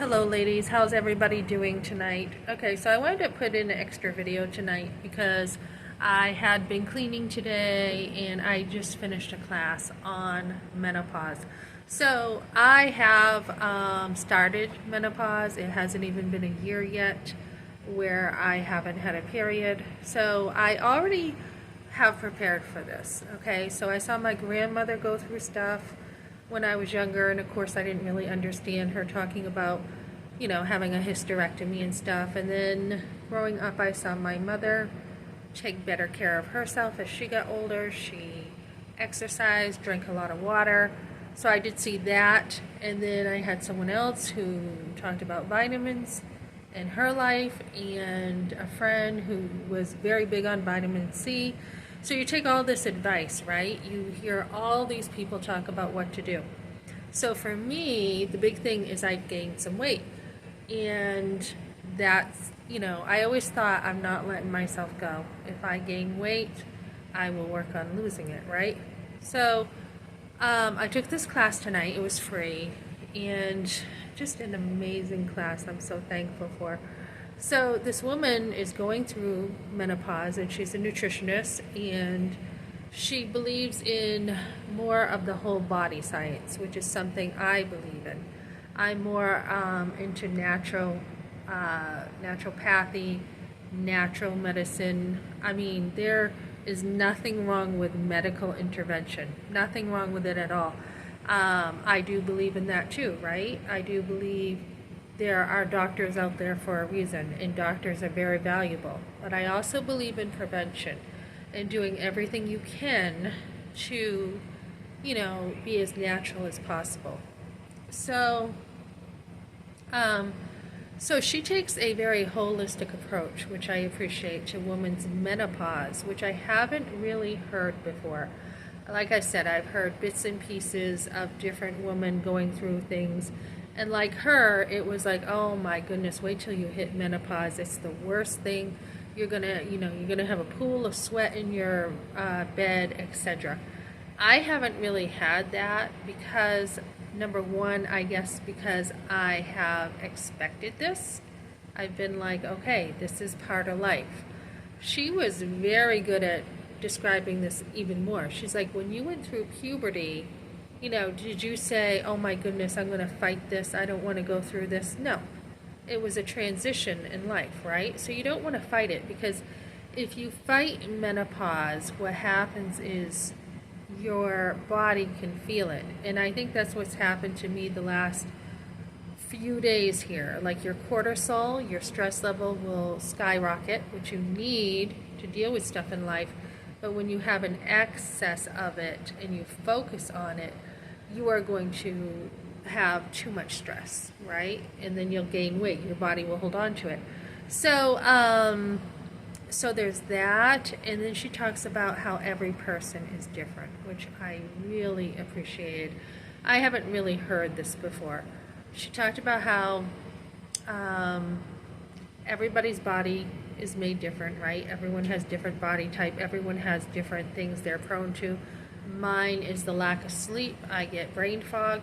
Hello ladies, how's everybody doing tonight? Okay, so I wanted to put in an extra video tonight because I had been cleaning today and I just finished a class on menopause. So I have started menopause. It hasn't even been a year yet where I haven't had a period. So I already have prepared for this. Okay, so I saw my grandmother go through stuff when I was younger, and of course I didn't really understand her talking about, having a hysterectomy and stuff. And then growing up, I saw my mother take better care of herself as she got older. She exercised, drank a lot of water. So I did see that. And then I had someone else who talked about vitamins in her life, and a friend who was very big on vitamin C. So you take all this advice, right? You hear all these people talk about what to do. So for me, the big thing is I gained some weight. And that's, I always thought I'm not letting myself go. If I gain weight, I will work on losing it, right? So I took this class tonight. It was free and just an amazing class. I'm so thankful for. So this woman is going through menopause and she's a nutritionist, and she believes in more of the whole body science, which is something I believe in. I'm more into naturopathy, natural medicine. I mean, there is nothing wrong with medical intervention. Nothing wrong with it at all. I do believe in that too, right? I do believe there are doctors out there for a reason, and doctors are very valuable. But I also believe in prevention and doing everything you can to, be as natural as possible. So, so she takes a very holistic approach, which I appreciate, to women's menopause, which I haven't really heard before. Like I said, I've heard bits and pieces of different women going through things. And like her, it was like, oh my goodness, wait till you hit menopause. It's the worst thing. You're gonna have a pool of sweat in your bed, etc. I haven't really had that because, number one, I guess because I have expected this. I've been like, okay, this is part of life. She was very good at describing this even more. She's like, when you went through puberty, did you say, oh my goodness, I'm going to fight this, I don't want to go through this? No. It was a transition in life, right? So you don't want to fight it, because if you fight menopause, what happens is your body can feel it. And I think that's what's happened to me the last few days here. Like your cortisol, your stress level will skyrocket, which you need to deal with stuff in life. But when you have an excess of it and you focus on it, you are going to have too much stress, right? And then you'll gain weight. Your body will hold on to it. So, so there's that. And then she talks about how every person is different, which I really appreciated. I haven't really heard this before. She talked about how everybody's body is made different, right? Everyone has different body type. Everyone has different things they're prone to. Mine is the lack of sleep. I get brain fog.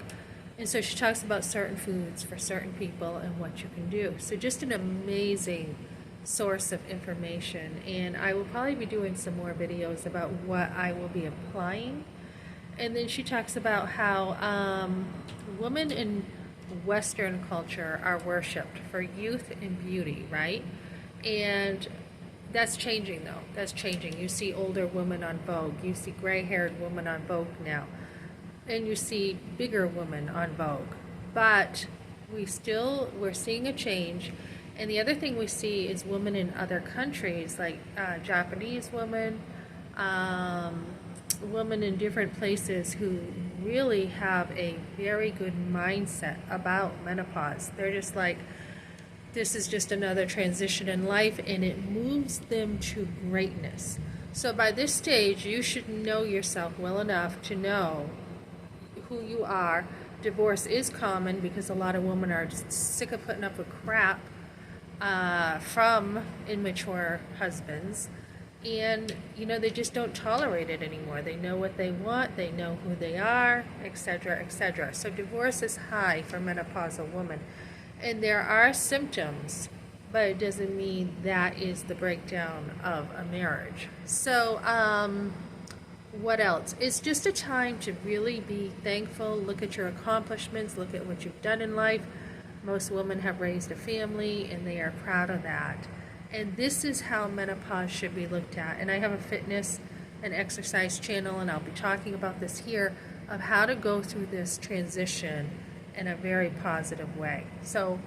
And so she talks about certain foods for certain people and what you can do. So just an amazing source of information. And I will probably be doing some more videos about what I will be applying. And then she talks about how women in Western culture are worshipped for youth and beauty, right? And that's changing, though. That's changing. You see older women on Vogue. You see gray-haired women on Vogue now. And you see bigger women on Vogue. But we're seeing a change. And the other thing we see is women in other countries, like Japanese women, women in different places who really have a very good mindset about menopause. They're just like, this is just another transition in life, and it moves them to greatness. So by this stage, you should know yourself well enough to know who you are. Divorce is common because a lot of women are just sick of putting up with crap from immature husbands. And, they just don't tolerate it anymore. They know what they want, they know who they are, etc., etc. So divorce is high for menopausal women. And there are symptoms, but it doesn't mean that is the breakdown of a marriage. So, what else? It's just a time to really be thankful, look at your accomplishments, look at what you've done in life. Most women have raised a family and they are proud of that. And this is how menopause should be looked at. And I have a fitness and exercise channel, and I'll be talking about this here, of how to go through this transition in a very positive way. So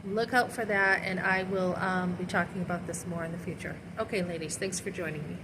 look out for that, and I will be talking about this more in the future. Okay, ladies, thanks for joining me.